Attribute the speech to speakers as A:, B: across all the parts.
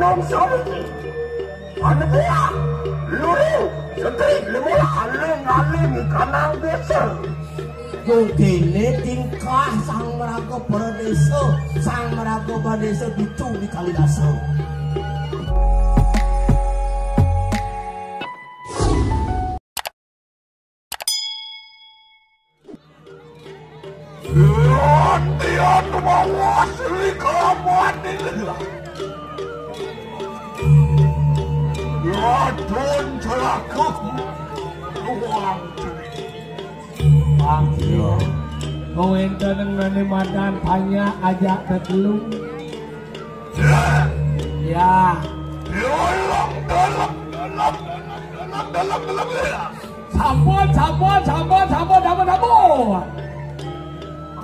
A: belum sampai. Mana dia? Lulu, sedih lemah aling-aling kanang desa. Yung kini tingkah sang meraga Pradesa bicu di Kalidasa. Tian mawas li kelamuan ini. Ladon celaka luang ceri.
B: Bangkyo, kau ente dengan madan tanya ajak terkelung. Ya.
A: Dalam.
B: Sampun.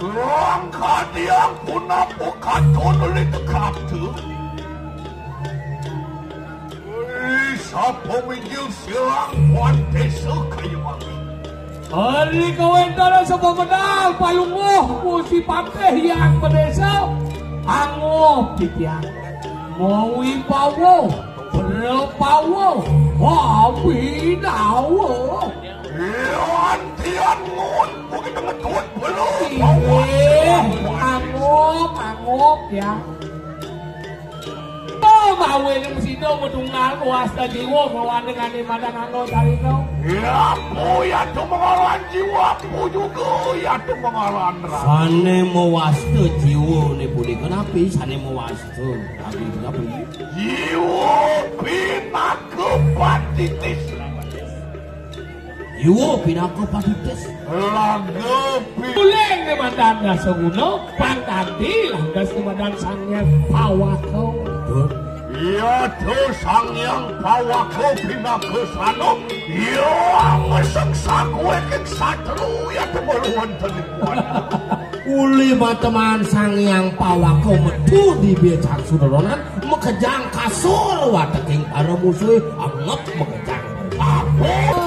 A: Kelang kadiang punah pokaton oleh tekap tu. Siapa minjil silang puan desa kayu wangi.
B: Hari kau ente sebuah menang payungmu musi panteh yang berdesa. Angop titiang. Mawi pawo, berpawo, wabinawo.
A: Tian ngun, begitu ngetut belum.
B: Angop ya. Mawe yang mesti dong menunggal wasta jiwa melawan dengan imadan anggo dari kau.
A: Ya, ya tu mengalan jiwa, juga ya tu mengalan rasa.
C: Sane mewasta jiwa ni puli kenapa? Sane mewasta, tapi kenapa?
A: Jiwa bina kepatitis.
C: Jiwa bina kepatitis.
A: Lagepi.
B: Puleng ni mandanda seguno, pangkanti langgas ni mandan sangnya pawa kau.
A: Ya tu sang yang bawa kau bina ke sana. Ya mesengsa kue kek satru ya tu meluan tenipuan.
C: Uli teman sang yang pawa kau metu di becak sudolonan mekejang kasur wateking para musuh anggap mekejang.
A: Apa?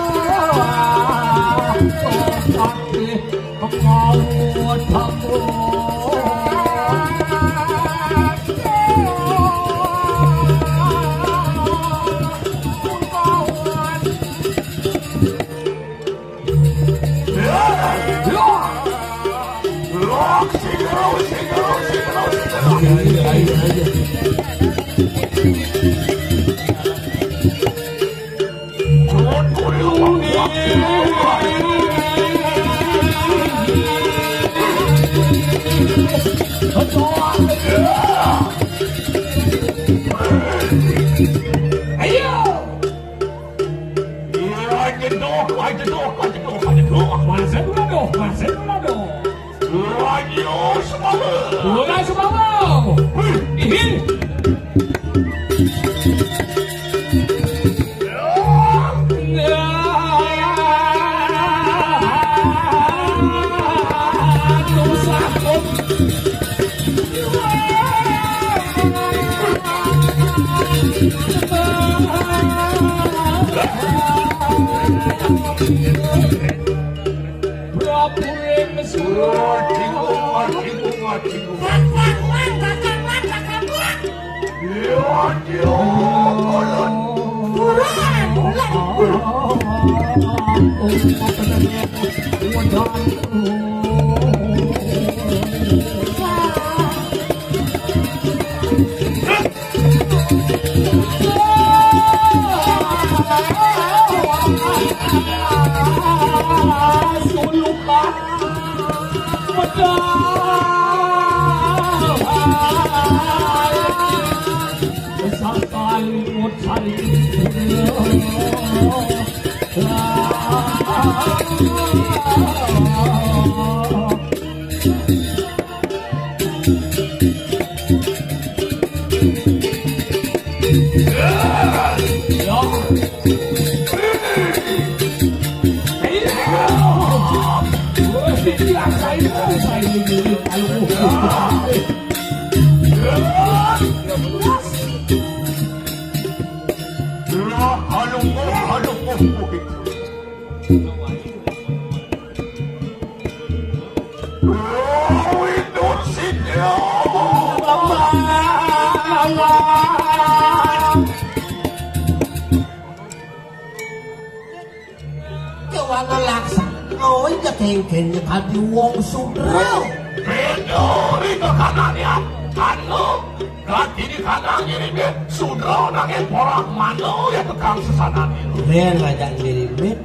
C: kengkennya kadi wong sudra.
A: Bener itu kanannya. Anu, ganti di kanan ngirimnya. Sudra nangin porak mano ya tukang sesanan itu.
C: Lain ngajak ngirimnya.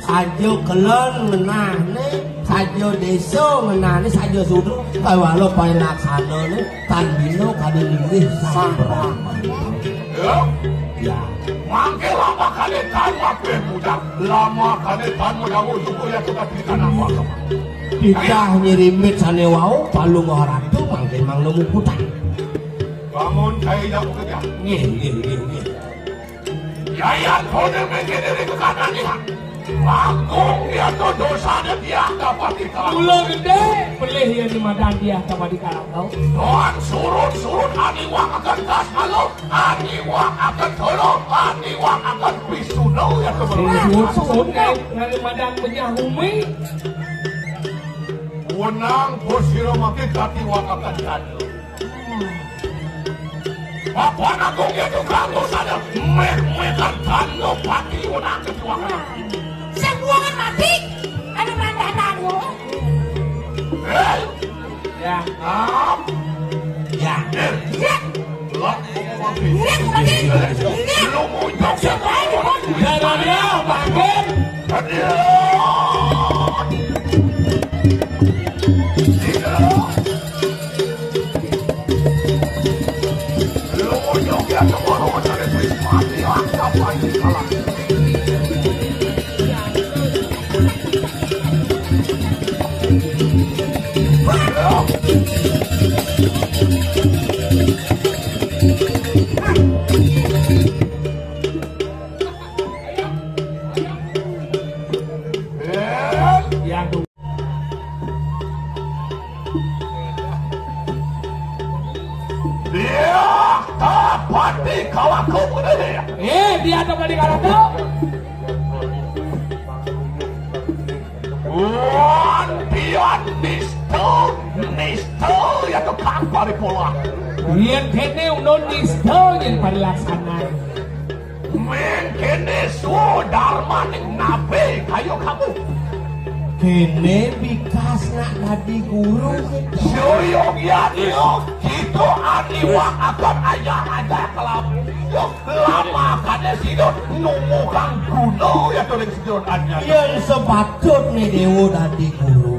C: Sajo kelon menahne, sajo deso menahne, sajo sudra. Kawalo pai laksana ne, tan bino kadi linggih sambrama. Ya.
A: Mangke lama kali tan waktu muda, lama kali tan muda untuk ya kita berikan apa?
C: Kita nyirimit sane wau palung oratu mangke mang nemu putan.
A: Bangun saya yang bekerja.
C: Nggih.
A: Yayan kode mengenai ke kanan ya. Langkung dia tuh dosanya dia dapat dikalang.
B: Ulo gede, pelih ya di madan dia dapat dikalang tau.
A: Tuhan surut aniwang akan kas malu, aniwang akan tolong, aniwang akan pisuno ya kebetulan.
B: Surut dari madan punya humi.
A: Wenang posiro makin kaki wang akan jadu. Bapak agung ya juga dosanya, mekan tanu pati wenang ketuakan.
D: Sembuangan mati, anu mandanan lo.
B: Ya.
C: Ya.
A: Lu muncul
B: Jalannya makin.
A: Lu muncul ya kemana mencari mati apa ini salah.
B: Dia dapat dikalang tau.
A: Pian nisto ya tukang paripula.
B: Yang kene unon nisto yang parilaksana.
A: Men kene dharma ning nabe kayo kamu.
C: Kene bikas nak nadi guru.
A: Suyong ya dio kita aniwang akan ayah aja kelam. Lama kade sidon numukan kuno ya tuling sidon anya.
C: Yang sepatutnya dewa nadi guru.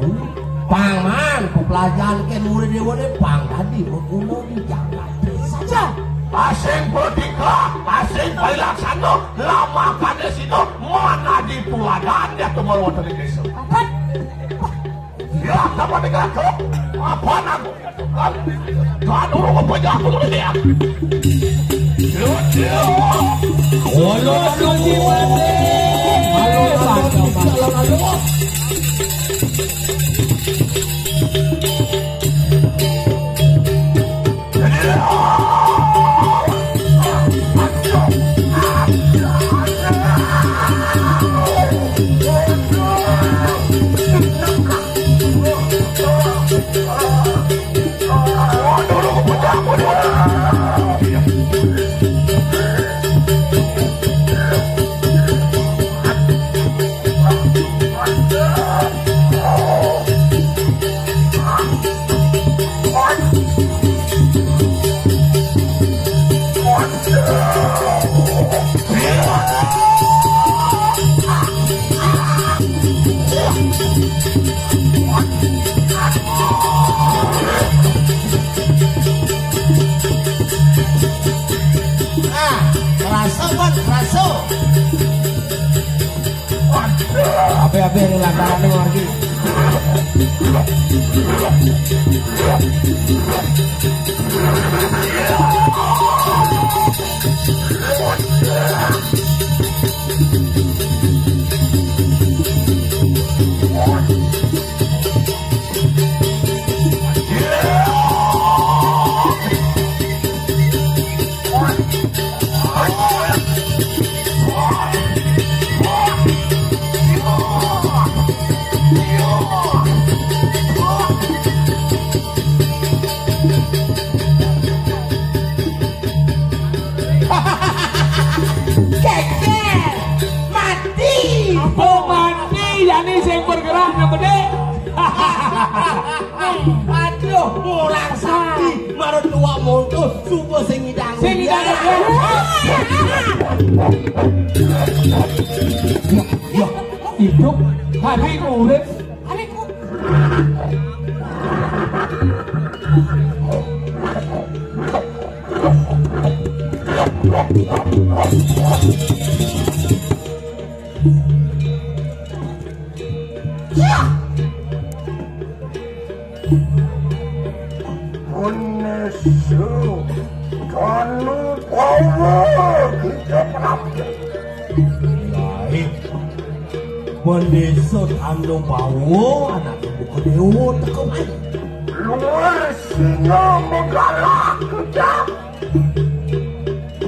C: Pangan pelajaran ken murid dewa ne pang tadi berkuno di Jakarta saja.
A: Asing berdikah, asing pelaksana, lama kade sidon mana di tuladan ya tumalo tuling desa. Ya, apa dengan aku? Apa aku? Kan urung apa ya aku tuh dia.
B: Olo suci mati. Halo. Apa yang lantaran lagi?
C: Aduh, mulang sakti marut tua monto subuh sing ngidang.
B: Hidup hari urip.
A: Menesu kanu power kita prabu.
C: Baik. Menesu kanu power anak buku dewa tekem aja.
A: Luar singa menggalak kejap.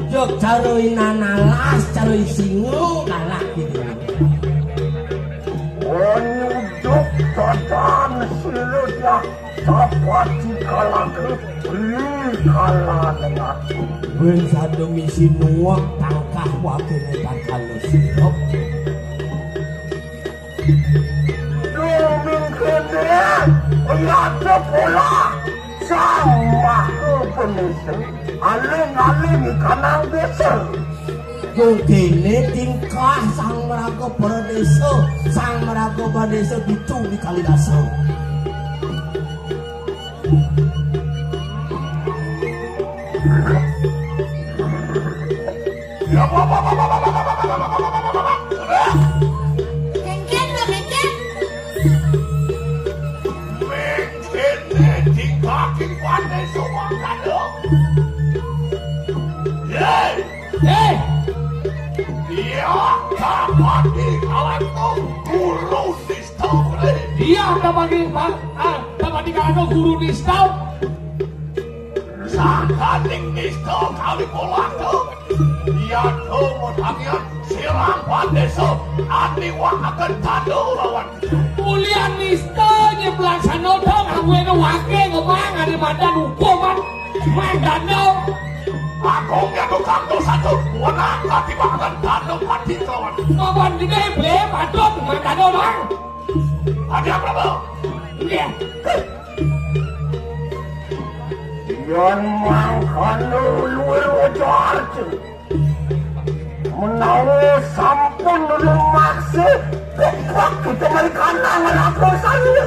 C: Jok caroin nalas caroin singo galak gitu.
A: Menyujuk tadan silutnya dapat dikalah beli kalah dengan
C: Ben sado misi nuak tangkah wakilnya tangkah lo sirop.
A: Domin kene ada pola sama ke penisa aleng-aleng ikanang desa.
C: Yung kini tingkah sang meraga perdesa, sang meraga perdesa itu di Kalidasa.
D: Kengken lo kengken.
A: Mengkene tingkah kipane semua kadang.
B: Eh,
A: Dia dapat dikalahkan guru sistem.
B: dia dapat dikalah guru nistau.
A: Sakaning nista kali polaka. Dia kemudian sirang padeso aniwa akan tado lawan.
B: Mulia nista nyeblang sanodo ngawene wake ngomong ada mandan hukuman mandano.
A: Agongnya tukang dosa tuh wana tapi bahkan tado pati kawan.
B: Ngomong dine ble padot mandano bang.
A: Ada berapa?
B: Iya.
A: Yan mangkano luar wajar tu. Menawa sampun lumakse tekak kita merkanang aku saya.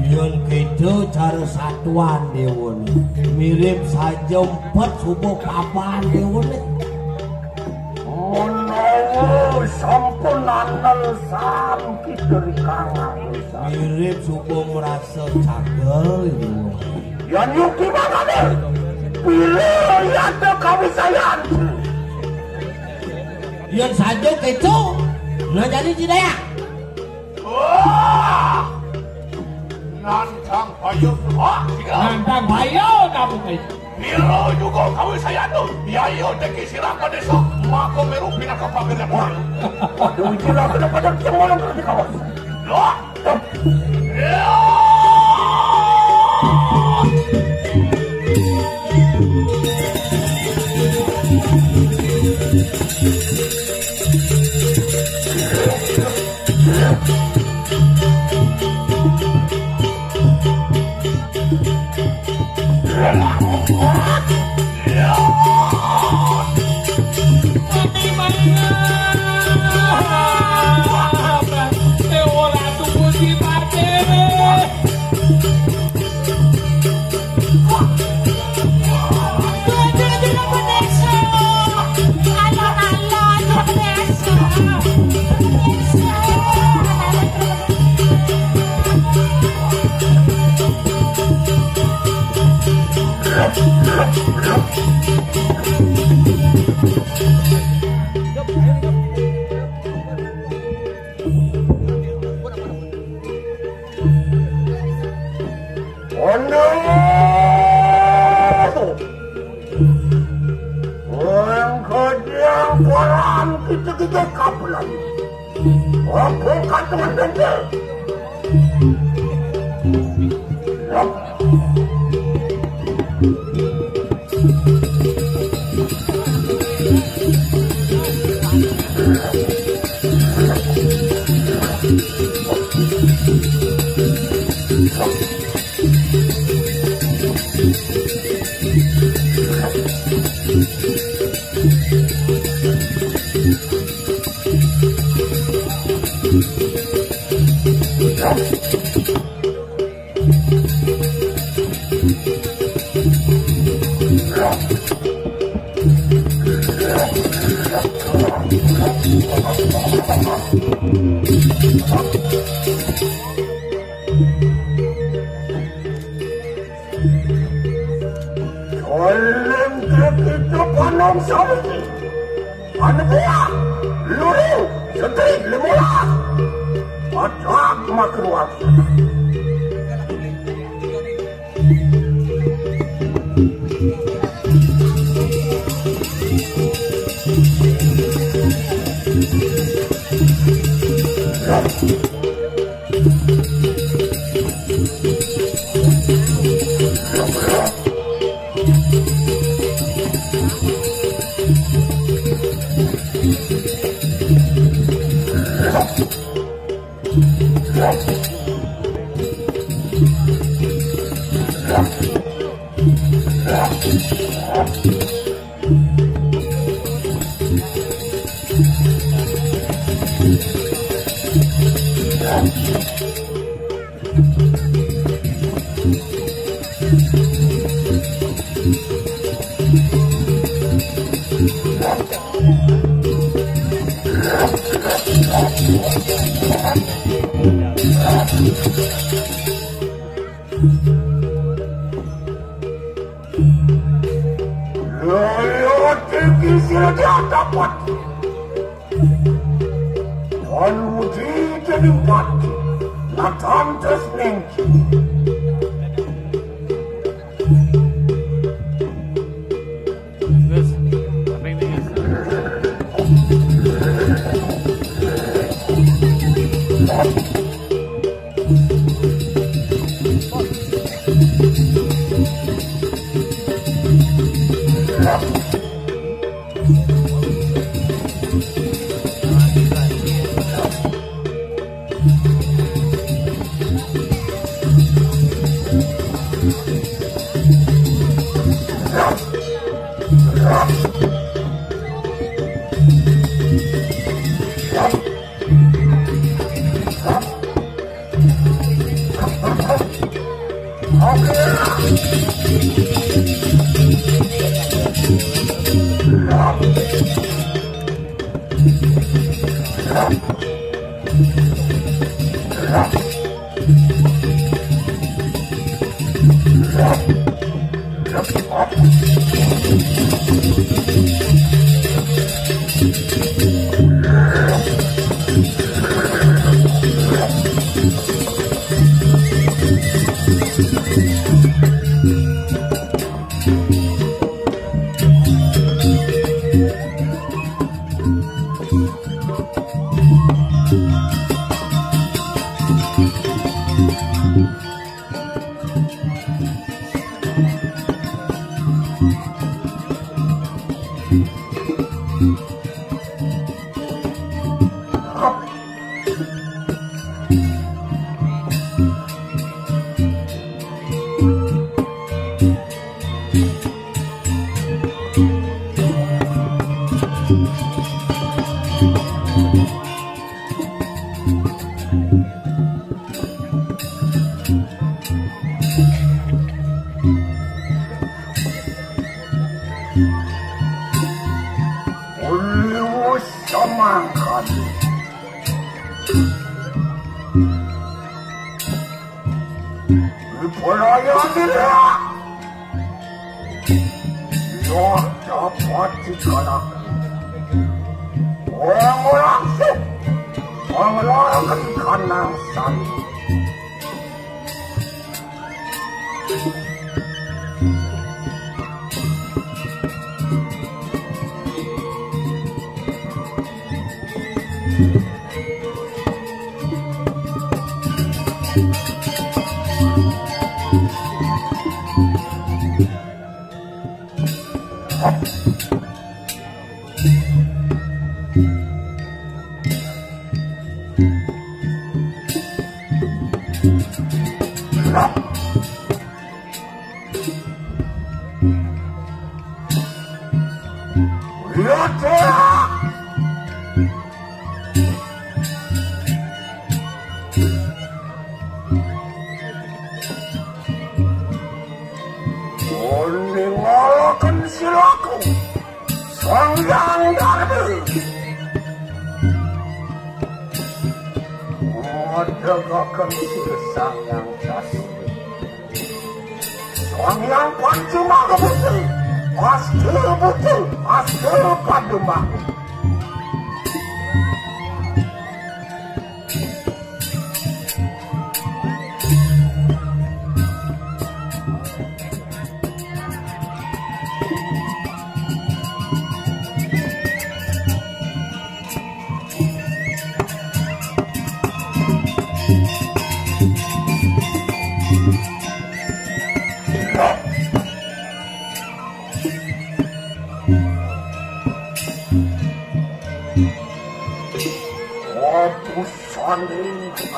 C: Yon kedo cara satuan dewon, mirip saja empat subuh papan dewon.
A: Menawa sampun andal sam kita rikangang.
C: Mirip subuh merasa cagel dewon.
A: Yan yuk gimana deh? Pilih ada kami sayang.
C: Yon saja kedo, nggak jadi tidak.
A: Wah, nantang payu wah,
B: Nantang bayo kamu kayak.
A: Biro juga kami sayang tuh. Ya iyo deki siraka desa, mako meru pina kapagnya payu. Aduh, gila kenapa pada cemolong ke kawan? Loh, ya. Kita kapulan. Aku katakan benda. Oleh kita panong sawi, anak dia, lulu, setrik lemula, acak makruat. Dapat dan uji jadi mati datang terus nengki Songyang Darbe Modegakan sesang yang jatuh Songyang Pancuma betul Pasti betul Pasti padumah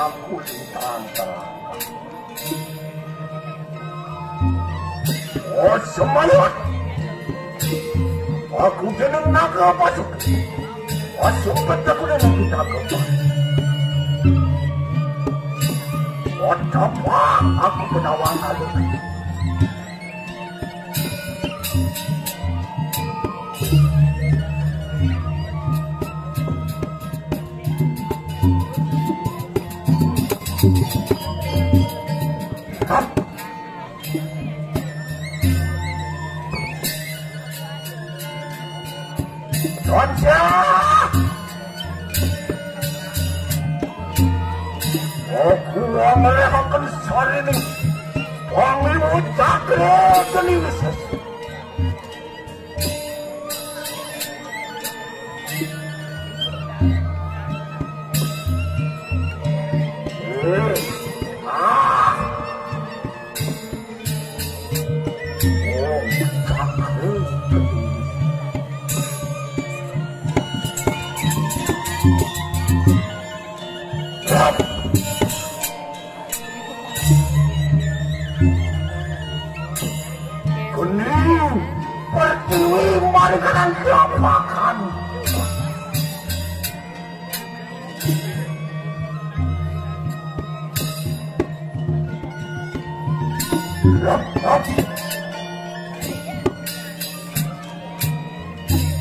A: aku terang-terang. Oh semangat! Aku jeneng naga pasuk. Pasuk betul dengan kita kembali. Betapa aku penawang aluk. Aku melehakan sore ini. Wangi ucapnya genius.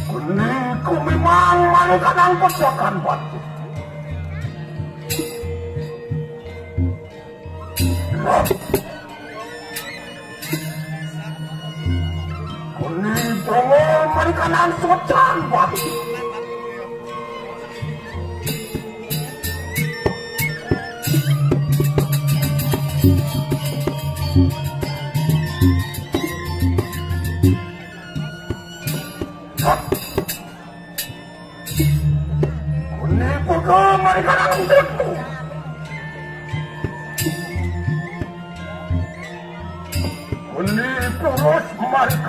A: Kuningku memang malaikat angkut akan batu. Kuning bongol malaikat angkut akan batu.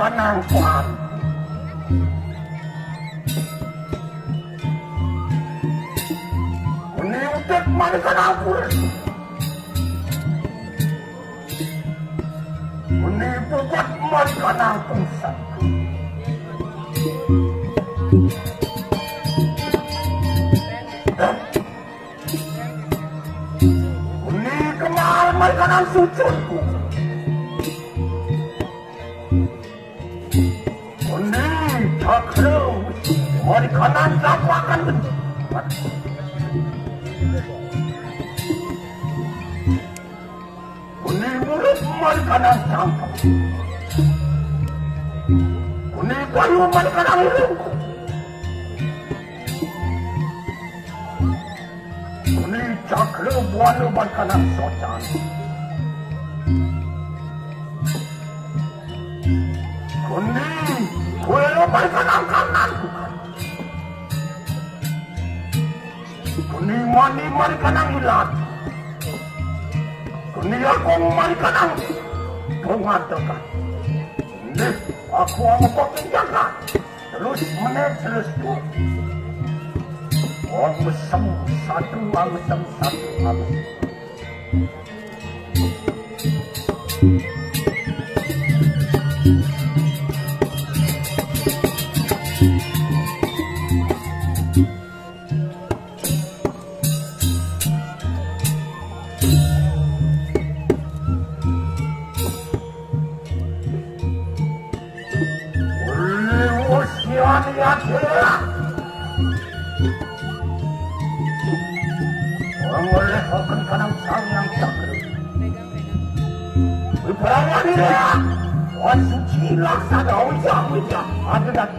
A: Kanangkuan ini udah mana kanangkuan ini buat mana kanangkuan ini kemal mana kanang sucunku mari kanan lapakan Kuni mulut mari kanan sampah Kuni bayu mari kanan lingku Kuni cakra buana mari kanan socan Kuni kuelo mari kanan kanan Kuni mani mari kanang ilat. Kuni aku mari kanang pengadakan. Nih, aku mau pinjakan. Terus menit terus tu. Orang mesem satu, orang mesem satu. Mengolehkan kanang sang sakra. Berperanglah dia. Wan suci laksana ujah ada dan.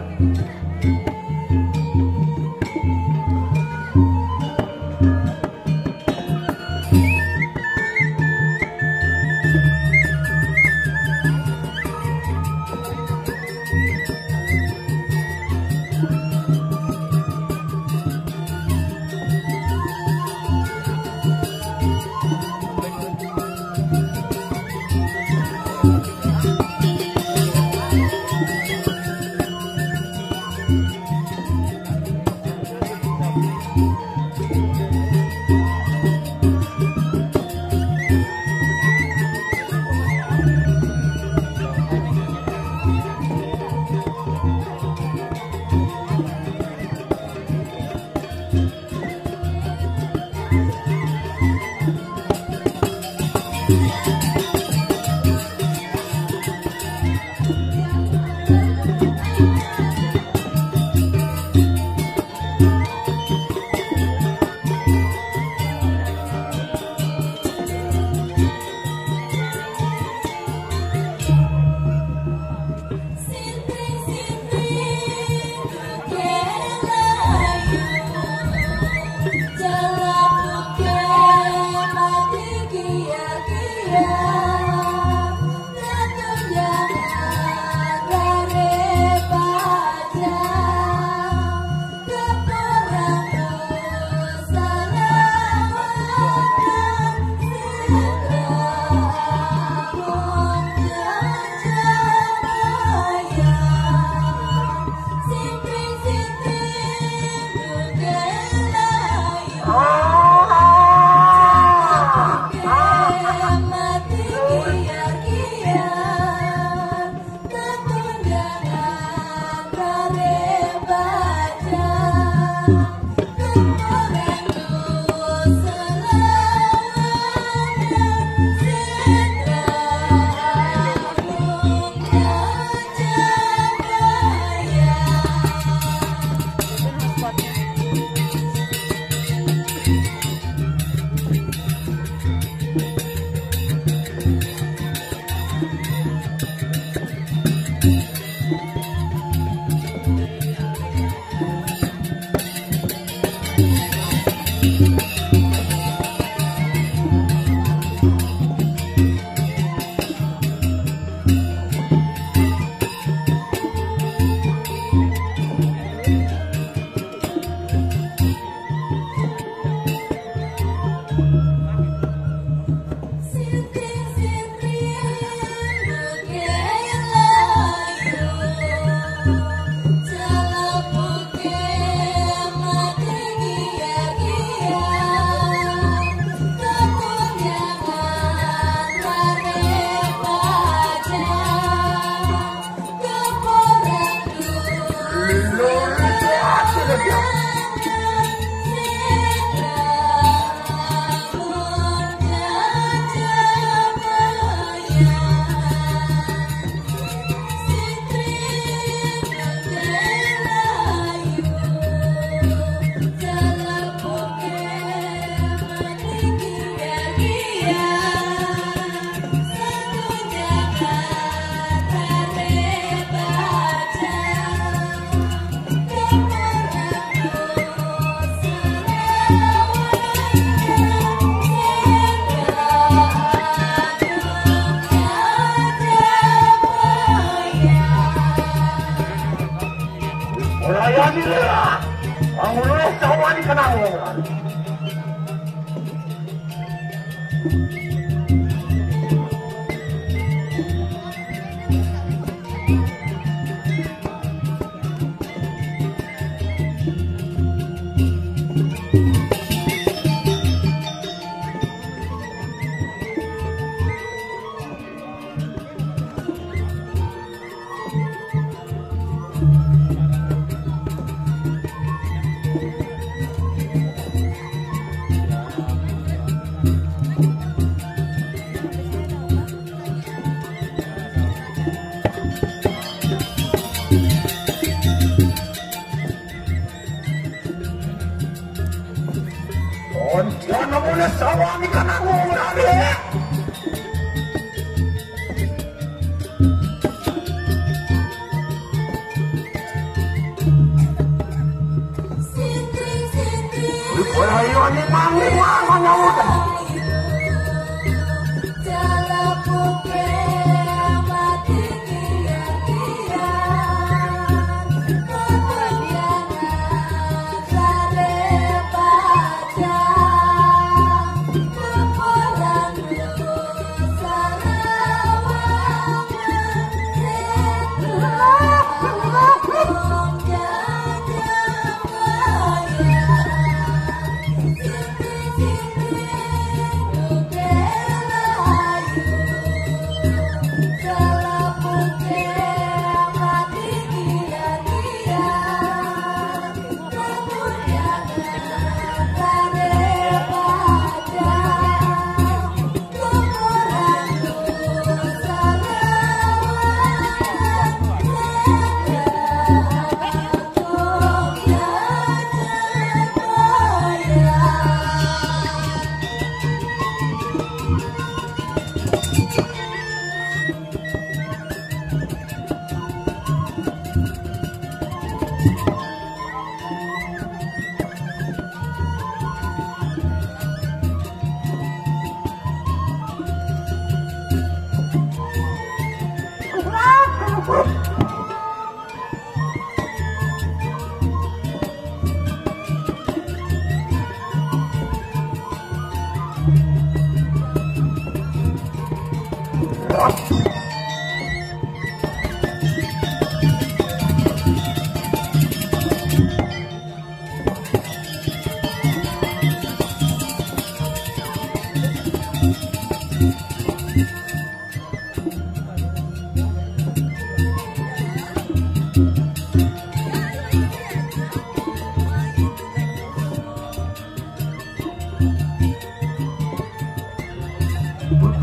A: Rencana mulai sawangi karena ngurang deh. Ayo ni mangi mana udah.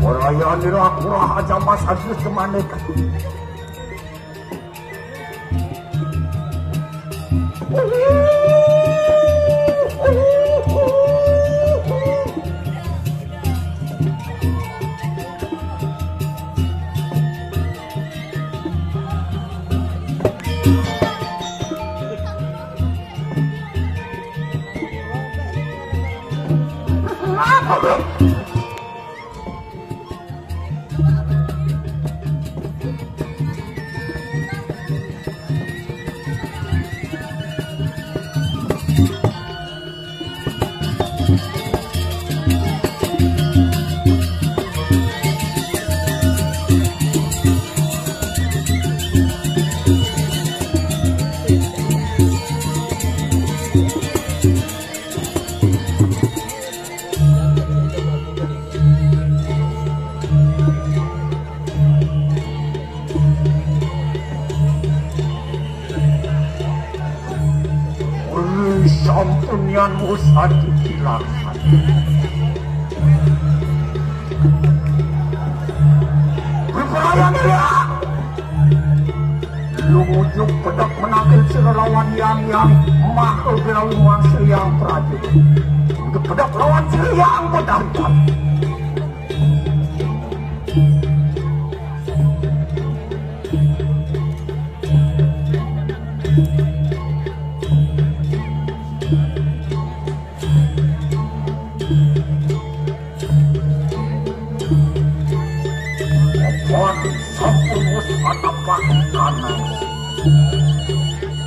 A: Perayaan dirah-kurah aja mas Agus kemana kan? Sampunianmu satu kilasan. Berperayaan dia. Lumujuk pedak menakil lawan yang mahal gerawan seriang prajurit. Untuk pedak lawan seriang pedangkan.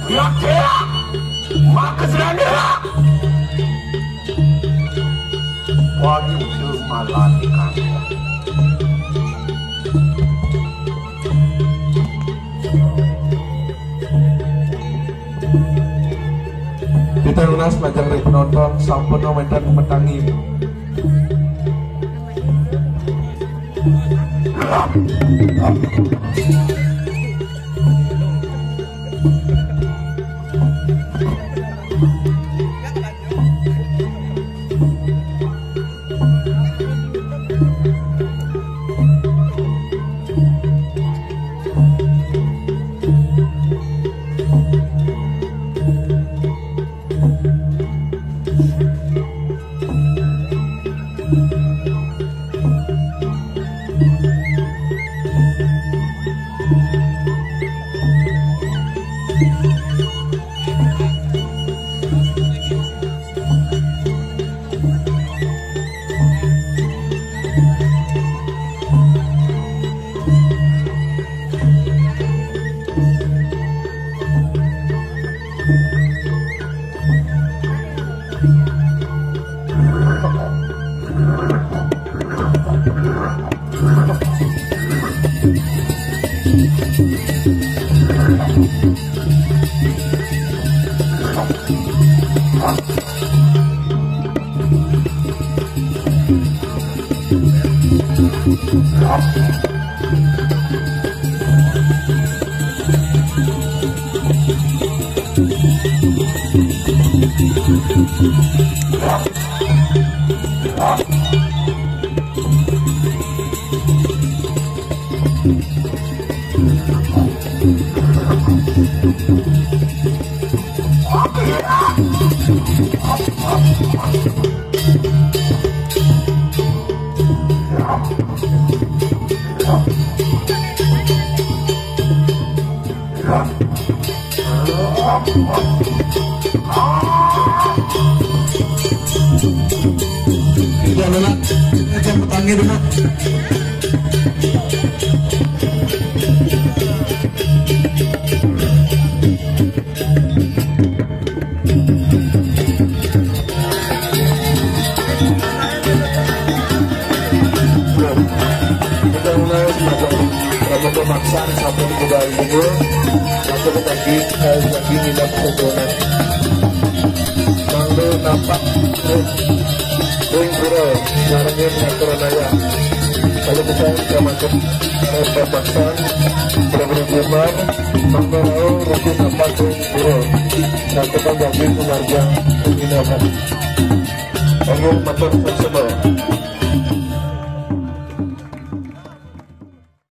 A: Kira-kira maka serandera wajib memalatikan
E: kita lunas majang dari penonton sampun medan memenangi Tidak lelah, kita petangnya dulu. Kita mulai semacam pemaksaan sampai ke dalam dulu. Sampai ke kaki nginap kedonan. Mangga nampak Ring pura, caranya mengakuranaya. Kalau kita masuk pemaksaan, berhubungan, mengurau rutin nampak ring pura. Sampai ke kaki keluarga penginapan. Angin motor